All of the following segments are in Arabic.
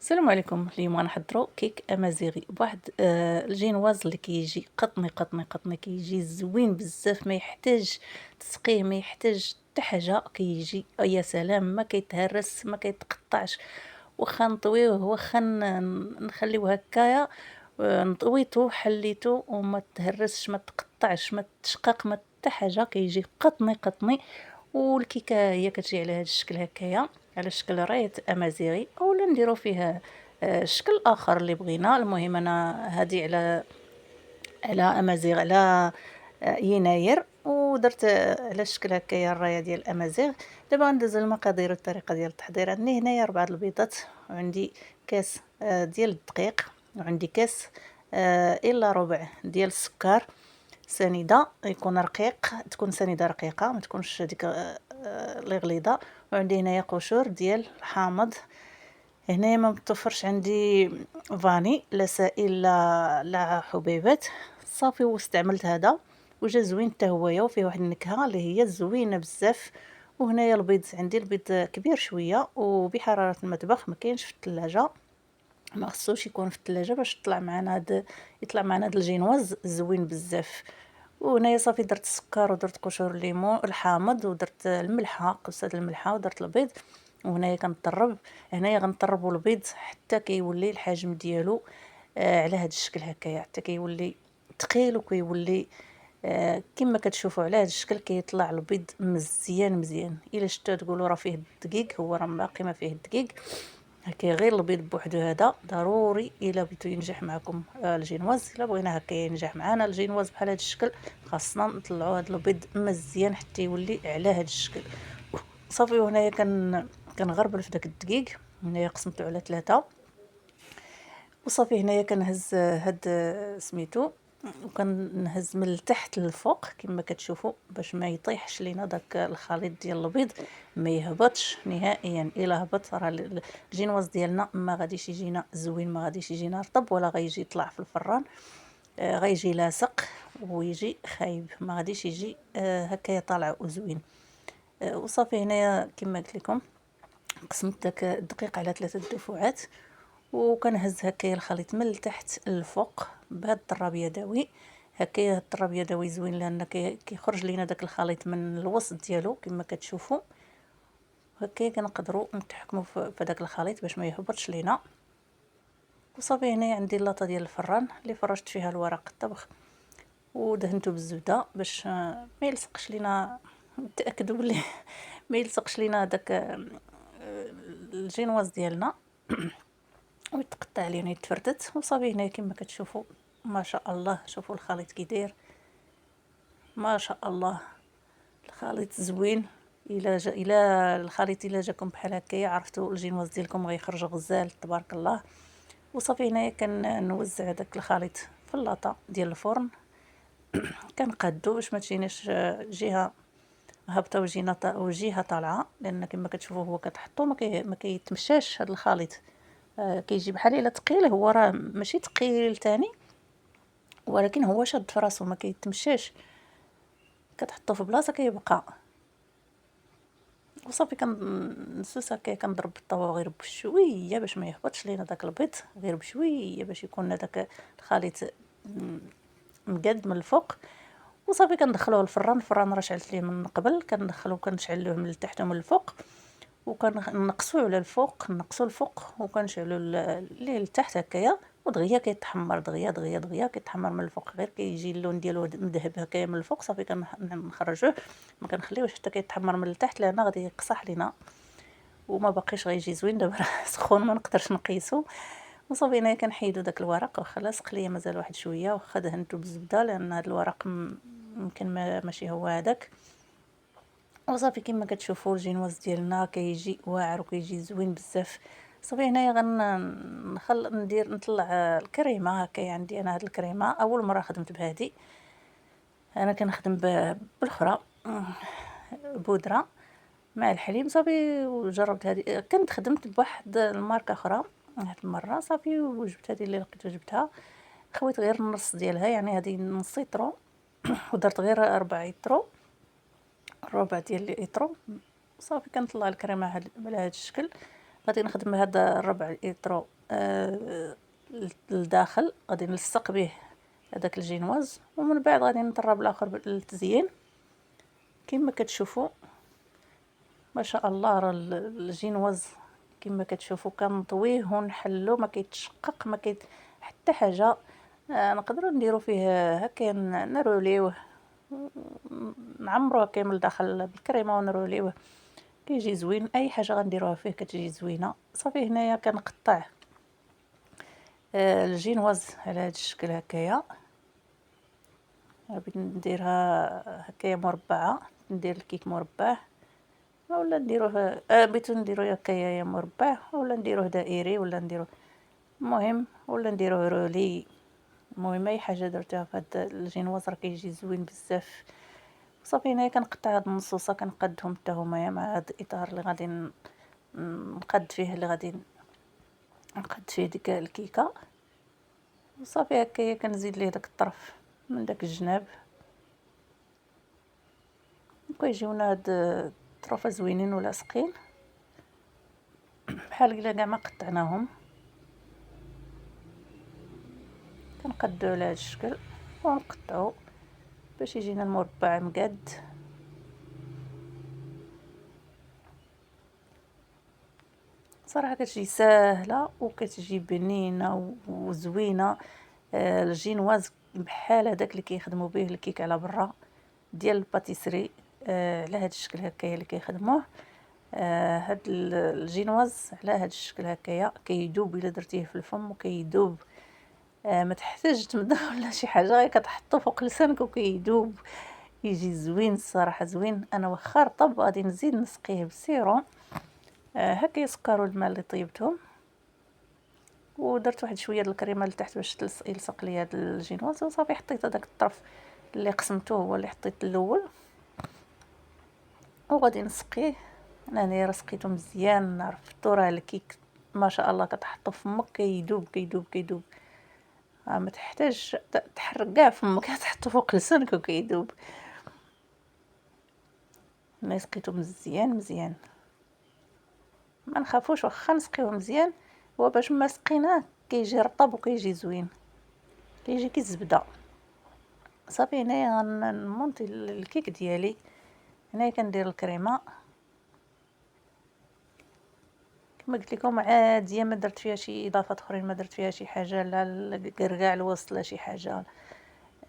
السلام عليكم. اليوم غنحضروا كيك امازيغي بواحد الجينواز اللي كيجي قطني قطني قطني، كيجي زوين بزاف، ما يحتاج تسقيه، ما يحتاج حتى حاجه، كيجي يا سلام، ما كيتهرس ما كيتقطعش. واخا نطويوه واخا نخليوه هكايا، طويتو حليتو وما تهرسش ما تقطعش ما تشقق ما حتى حاجه، كيجي قطني قطني. والكيكه هي كتجي على هذا الشكل هكايا، على شكل راية امازيغي، اولا نديرو فيه شكل اخر اللي بغينا. المهم انا هادي على امازيغ، على يناير، ودرت على شكل هكايا الرايه ديال الامازيغ. دابا غندوز المقادير والطريقه ديال التحضير. عندي هنايا 4 البيضات، وعندي كاس ديال الدقيق، وعندي كاس الا ربع ديال السكر سنيده، يكون رقيق، تكون سنيده رقيقه ما تكونش ديك اللي غليظه. وعندي هنايا قشور ديال الحامض. هنايا ما متوفرش عندي فاني لا سائل لا حبيبات، صافي واستعملت هذا وجا زوين حتى هويا، وفيه واحد النكهه اللي هي زوينه بزاف. وهنايا البيض، عندي البيض كبير شويه وبحراره المطبخ، ما كاينش في الثلاجه، ما خصوش يكون في الثلاجه باش يطلع معنا هذا الجينواز زوين بزاف. وهنايا صافي درت السكر ودرت قشور الليمون الحامض ودرت الملحه، قصه الملحه، ودرت البيض. وهنايا كنطرب. هنايا غنطربوا البيض حتى كيولي الحجم ديالو على هذا الشكل هكايا، حتى كيولي ثقيل وكيولي كما كتشوفوا على هذا الشكل. كيطلع البيض مزيان مزيان. الا شفتوا تقولوا راه فيه الدقيق، هو راه باقي ما فيه الدقيق، هكا غير البيض بوحدو هذا ضروري. الا بغيتو ينجح معكم الجينواز، الا بغينا هكا ينجح معنا الجينواز بحال هذا الشكل، خاصنا نطلعوا هذا البيض مزيان حتى يولي على هذا الشكل. صافي. وهنايا كنغربل في داك الدقيق. هنايا قسمته على 3. وصافي هنايا كنهز هاد سميتو، وكنهز من التحت للفوق كما كتشوفوا باش ما يطيحش لينا داك الخليط ديال البيض، ما يهبطش نهائيا. الا هبط راه الجينواز ديالنا ما غاديش يجينا زوين، ما غاديش يجينا رطب، ولا غيجي يطلع في الفران غيجي لاصق ويجي خايب، ما غاديش يجي هكايا طالع وزوين. وصافي هنايا كما قلت لكم قسمت داك الدقيق على 3 دفعات، وكنهز هكايا الخليط من التحت للفوق بهذا الطراب يدوي. هكايا الطراب يدوي زوين لان كيخرج لينا داك الخليط من الوسط ديالو كما كتشوفوا. هكايا كنقدروا نتحكموا في داك الخليط باش ما يهبطش لينا. وصافي هنايا عندي اللاطه ديال الفران اللي فرشت فيها الورق الطبخ ودهنته بالزبده باش ما يلصقش لينا، نتاكدوا بلي ما يلصقش لينا داك الجينواز ديالنا ويتقطع لينا يتفردت. وصافي هنا كما كتشوفوا ما شاء الله، شوفوا الخليط كي داير، ما شاء الله الخليط زوين. الا الخليط الا جاكم بحال هكايا عرفتوا الجينواز ديالكم غيخرج غزال تبارك الله. وصافي هنايا كنوزع داك الخليط في اللاطه ديال الفرن، كنقادو باش ما تجيناش جهه هابطه وجهه طالعه، لان كما كتشوفوا هو كتحطو ما كيتمشاش هذا الخليط. كيجي بحال الا ثقيل، هو راه ماشي ثقيل تاني، ولكن هو شاد في راسو ما كيتمشاش، كتحطو في بلاصه كيبقى. وصافي كنسوس هكا كنضرب بالطاوه غير بشويه باش ما يهبطش لينا داك البيض، غير بشويه باش يكون داك الخليط مقاد من الفوق. وصافي كندخلوه للفران. الفران راه شعلت ليه من قبل، كندخلو كنشعلوه من التحت ومن الفوق، وكنقصوا على الفوق، نقصوا الفوق وكنشعلوا ليه لتحت هكايا. ودغيا كيتحمر دغيا دغيا دغيا كيتحمر من الفوق، غير كيجي اللون ديالو مذهب هكايا من الفوق. صافي كنخرجوه، ما كنخليوش حتى كيتحمر من التحت لان غادي يقصح لينا وما باقيش غيجي زوين. دابا راه سخون ما نقدرش نقيسو. وصافي هنايا كنحيدو داك الورق، واخا لاصق ليا مازال واحد شويه، واخا دهنتو بالزبده لان هذا الورق يمكن ماشي هو هذاك. وصافي كما كتشوفوا الجينواز ديالنا كيجي واعر وكيجي زوين بزاف. صافي هنايا نطلع الكريمه. هكايا عندي انا هاد الكريمه اول مره خدمت بهادي، انا كنخدم بالاخرى بودره مع الحليب. صافي وجربت هذه، كنت خدمت بواحد الماركه اخرى هاد المره. صافي وجبت هذه اللي لقيت جبتها، خويت غير النص ديالها، يعني هذه نص يطرو ودرت غير 4 يطرو، ربع ديال ليطرو. صافي كنطلع الكريمه على هذا الشكل. غادي نخدم هذا الربع لترو للداخل، غادي نلصق به هذاك الجينواز، ومن بعد غادي نطرب الاخر للتزيين. كما كتشوفوا ما شاء الله، راه الجينواز كما كتشوفوا كنطويه ونحلو، ما كيتشقق، ما كيت حتى حاجه. نقدروا نديروا فيه هكا نروليوه، نعمروه كامل داخل بالكريمه ونروليوه، كيجي زوين. اي حاجه غنديروها فيه كتجي زوينه. صافي هنايا كنقطع الجينواز على هذا الشكل هكايا. بغيت نديرها هكايا مربعه، ندير الكيك مربع، اولا نديروه بغيتو نديرو هكايا مربع، اولا نديروه دائري، ولا نديروه المهم، ولا نديروه رولي. المهم اي حاجه درتها في هذا الجينواز راه كيجي زوين بزاف. صافي هنايا كنقطع هاد النصوصه، كنقادهم حتى هما مع هاد الاطار اللي غادي نقاد فيه، اللي غادي نقاد فيه ديك الكيكه. وصافي هكايا كنزيد ليه داك الطرف من داك الجناب، وكيجيونا هاد الطرفه زوينين ولاصقين بحال الا كاع ما قطعناهم. كنقادو على هاد الشكل ونقطعو باش يجينا المربع مقاد. صراحه كتجي ساهله وكتجي بنينه وزوينه. الجينواز بحال هذاك اللي كيخدموا به الكيك على برا ديال الباتيسري، على هذا الشكل هكايا اللي كيخدموه. هاد الجينواز على هذا الشكل هكايا كيذوب الا درتيه في الفم وكيذوب. ما تحتاج تمضغ ولا شي حاجه، غير كتحطو فوق لسانك وكيذوب، يجي زوين الصراحه زوين. انا واخا رطب غادي نزيد نسقيه بالسيرون. هكا سكر والماء اللي طيبتهم، ودرت واحد شويه د الكريمه لتحت باش يلصق لي هذا الجينواز. وصافي حطيت هذاك الطرف اللي قسمته هو اللي حطيت الاول، وغادي نسقيه. انا هنايا راه سقيته مزيان، عرفتو راه الكيك ما شاء الله كتحطو في فمك كيذوب كيذوب كيذوب. ما تحتاج تحرك كاع فمك، تحطو فوق لسانك وكيذوب. انا سقيته مزيان مزيان، ما نخافوش واخا نسقيوه مزيان، هو باش ما سقيناه كيجي رطب وكيجي زوين، كيجي كي الزبده. صافي هنايا غنمونطي الكيك ديالي. هنايا كندير الكريمه كما قلت لكم عاديه، ما درت فيها شي اضافات اخرين، ما درت فيها شي حاجه لا الكركاع الوسط لا شي حاجه.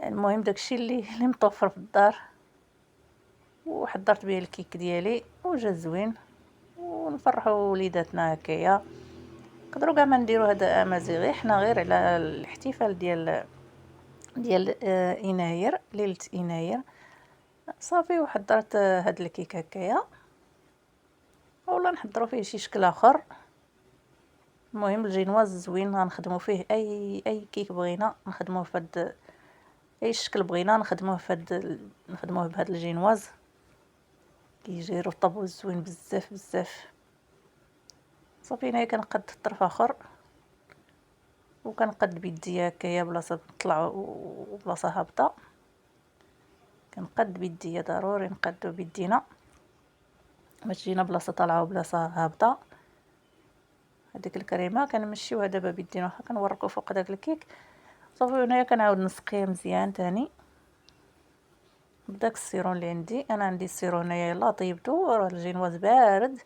المهم داكشي اللي متوفر في الدار، وحضرت به الكيك ديالي وجا زوين. ونفرحوا وليداتنا هكايا. نقدروا كاع ما نديروا هذا امازيغي، حنا غير على الاحتفال ديال يناير، ليله يناير. صافي وحضرت هاد الكيك هكايا، اولا نحضروا فيه شي شكل اخر. المهم الجينواز زوين، غنخدموا فيه اي كيك بغينا نخدموه في هاد اي شكل بغينا نخدموه في هاد نخدموه بهاد الجينواز، كيجي رطب وزوين بزاف بزاف. صافي هنايا كنقد طرف اخر، وكنقد بيديا هكايا بلاصه طلع وبلاصه هابطه. كنقد بيديا، ضروري نقدو بيدينا باش تجينا بلاصه طالعه وبلاصه هابطه. هذيك الكريمه كنمشيوها دابا بيدينا، واخا كنوركو فوق داك الكيك. صافي هنايا كنعاود نسقيه مزيان تاني بداك السيرون اللي عندي. انا عندي السيرون هنايا يلاه طيبتو، راه الجينواز بارد،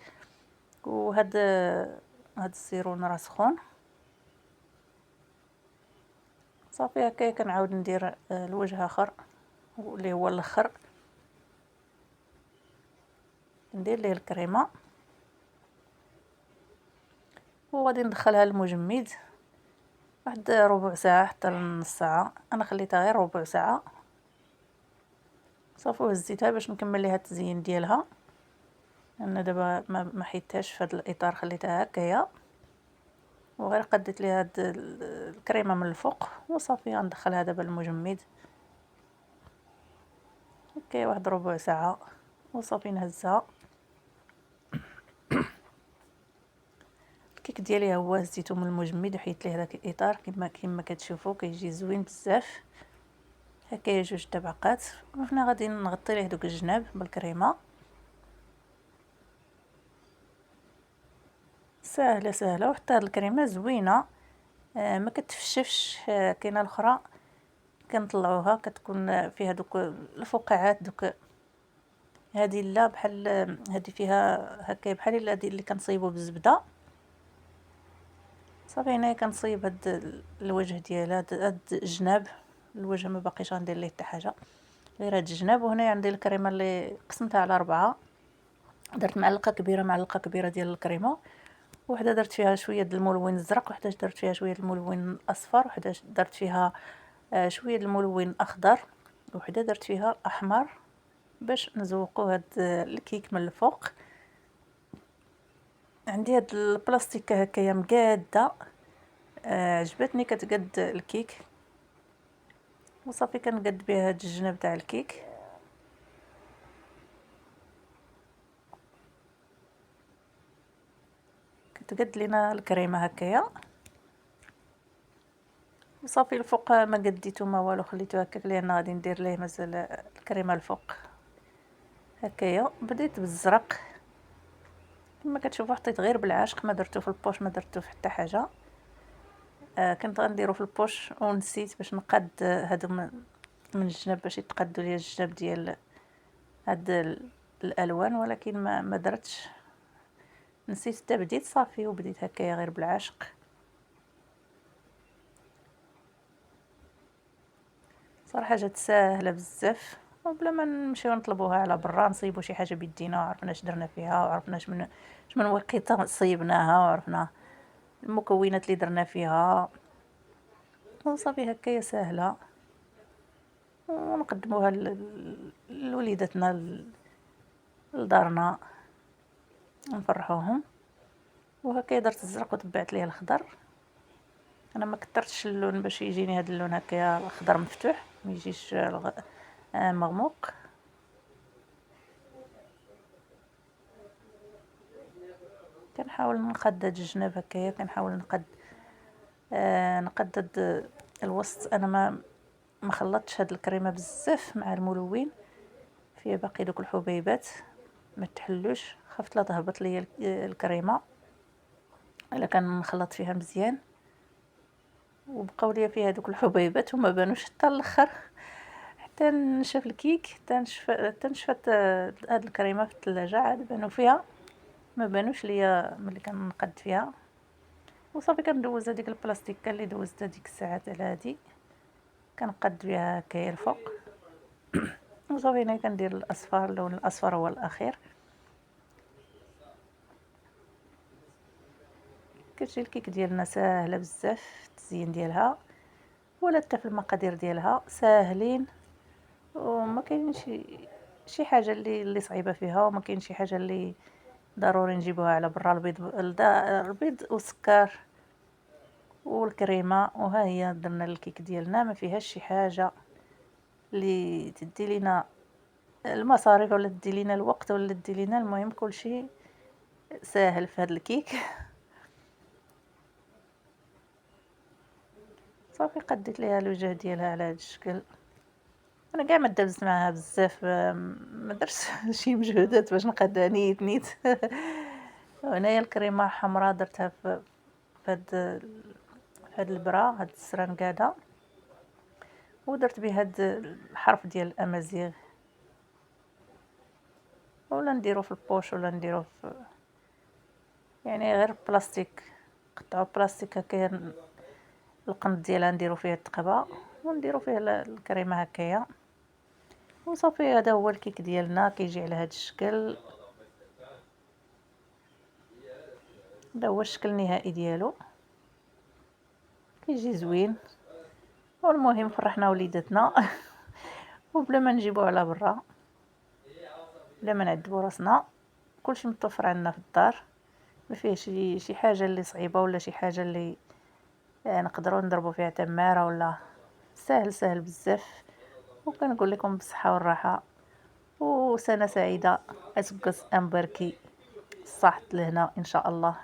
هاد السيرون راه سخون. صافي هكايا كنعاود ندير الوجه اخر اللي هو الاخر، ندير ليه الكريمه وغادي ندخلها للمجمد واحد ربع ساعه حتى لنص ساعه. انا خليتها غير ربع ساعه. صافي وهزيتها باش نكمل ليها التزيين ديالها. انا دابا ما حيدتهاش في هذا الاطار، خليتها هكايا وغير قديت ليها هاد الكريمه من الفوق. وصافي غندخلها دابا للمجمد هكايا واحد ربع ساعه، وصافي نهزها. الكيك ديالي هو هزيتو من المجمد وحيدت ليه داك الاطار كما كتشوفوا كيجي زوين بزاف. هكايا جوج طبقات. وهنا غادي نغطي ليه دوك الجناب بالكريمه. ساهله ساهله، وحتى هاد الكريمه زوينه، ما كتفشفش. كاينه الاخرى كنطلعوها كتكون فيها دوك الفقاعات دوك، هذه لا بحال هذه فيها هكا بحال هذه اللي كنصايبو بالزبده. صافي هنايا كنصايب هاد الوجه ديالها، هاد الجناب. الوجه ما باقيش غندير ليه حتى حاجه، غير هاد الجناب. وهنايا عندي الكريمه اللي قسمتها على 4، درت معلقه كبيره ديال الكريمه، وحده درت فيها شويه د الملون الزرق، وحده درت فيها شويه د الملون الاصفر، وحده درت فيها شويه د الملون الاخضر، وحده درت فيها احمر باش نزوقو هاد الكيك من الفوق. عندي هاد البلاستيك هكايا مقاده، عجبتني كتقد الكيك، وصافي كنقد بها هاد الجناب تاع الكيك. كتقد لينا الكريمه هكايا، وصافي الفوق ما قديتو ما والو، خليتو هكاك لان غادي ندير ليه مازال الكريمه الفوق. هكايا بديت بالزرق كما كتشوفوا، حطيت غير بالعشق، ما درتو في البوش، ما درتو في حتى حاجه. كنت غنديرو في البوش ونسيت باش نقاد هادو من الجناب باش يتقادوا ليا الجناب ديال هاد الالوان، ولكن ما درتش، نسيت حتى بديت صافي، وبديت هكايا غير بالعشق. صراحه جات ساهله بزاف، وبلا ما نمشيو نطلبوها على برا، نصيبوا شي حاجه بيدينا وعرفنا اش درنا فيها، وعرفنا شمن وقيته صيبناها، وعرفنا المكونات اللي درنا فيها، وصافي هكايا ساهله. ونقدموها لوليداتنا لدارنا نفرحوهم. وهكايا درت الزرق وتبعت ليه الخضر. انا ما كثرتش اللون باش يجيني هذا اللون هكايا الخضر مفتوح، ما يجيش مغموق. كنحاول نقدد الجناب هكايا، كنحاول نقدد الوسط. انا ما خلطتش هاد الكريمه بزاف مع الملون، فيها باقي دوك الحبيبات ما تحلوش، خفت لا تهبط ليا الكريمه الا كان نخلط فيها مزيان، وبقاو ليا فيها دوك الحبيبات وما بانوش حتى الاخر، حتى نشف الكيك، حتى نشفت هاد الكريمه في الثلاجه عاد بانوا فيها، ما بانوش ليا ملي كنقد فيها. وصافي كندوز هذيك البلاستيكه اللي دوزتها ديك الساعات على هادي، كنقد بها هكايا الفوق. وصافي هنا كندير الاصفر، اللون الاصفر هو الاخير. كتجي الكيك ديالنا ساهله بزاف، التزيين ديالها ولا حتى في المقادير ديالها ساهلين، وما كاين شي حاجه اللي صعيبه فيها، وما كاين شي حاجه اللي ضروري نجيبوها على برا. البيض والسكر والكريمه، وها هي درنا الكيك ديالنا، ما فيهاش شي حاجه اللي تدي لينا المصاريف ولا تدي لينا الوقت ولا تدي لينا، المهم كلشي ساهل في هذا الكيك. صافي قديت ليها الوجه ديالها على هذا الشكل. انا كاع ما دابزت معاها بزاف، ما درتش شي مجهودات باش نقادها نيت. هنايا الكريمه حمراء درتها في هاد البرا، هاد السران قاده، ودرت به هاد الحرف ديال الامازيغ، ولا نديرو في البوش ولا نديرو في يعني غير بلاستيك، قطعوا بلاستيك هكايا القنت ديالها نديرو فيه التقبه، ونديرو فيه الكريمه هكايا. وصافي هذا هو الكيك ديالنا، كيجي على هذا الشكل. هذا هو الشكل النهائي ديالو، كيجي زوين. والمهم فرحنا وليداتنا وبلا ما نجيبو على برا، بلا ما نعذبو راسنا، كلشي متوفر عندنا في الدار، ما فيه شي حاجه اللي صعيبه ولا شي حاجه اللي نقدروا نضربوا فيها تماره، ولا سهل بزاف. وكنقول لكم بالصحه والراحه وسنه سعيده، اسكس امبركي، صحت لهنا ان شاء الله.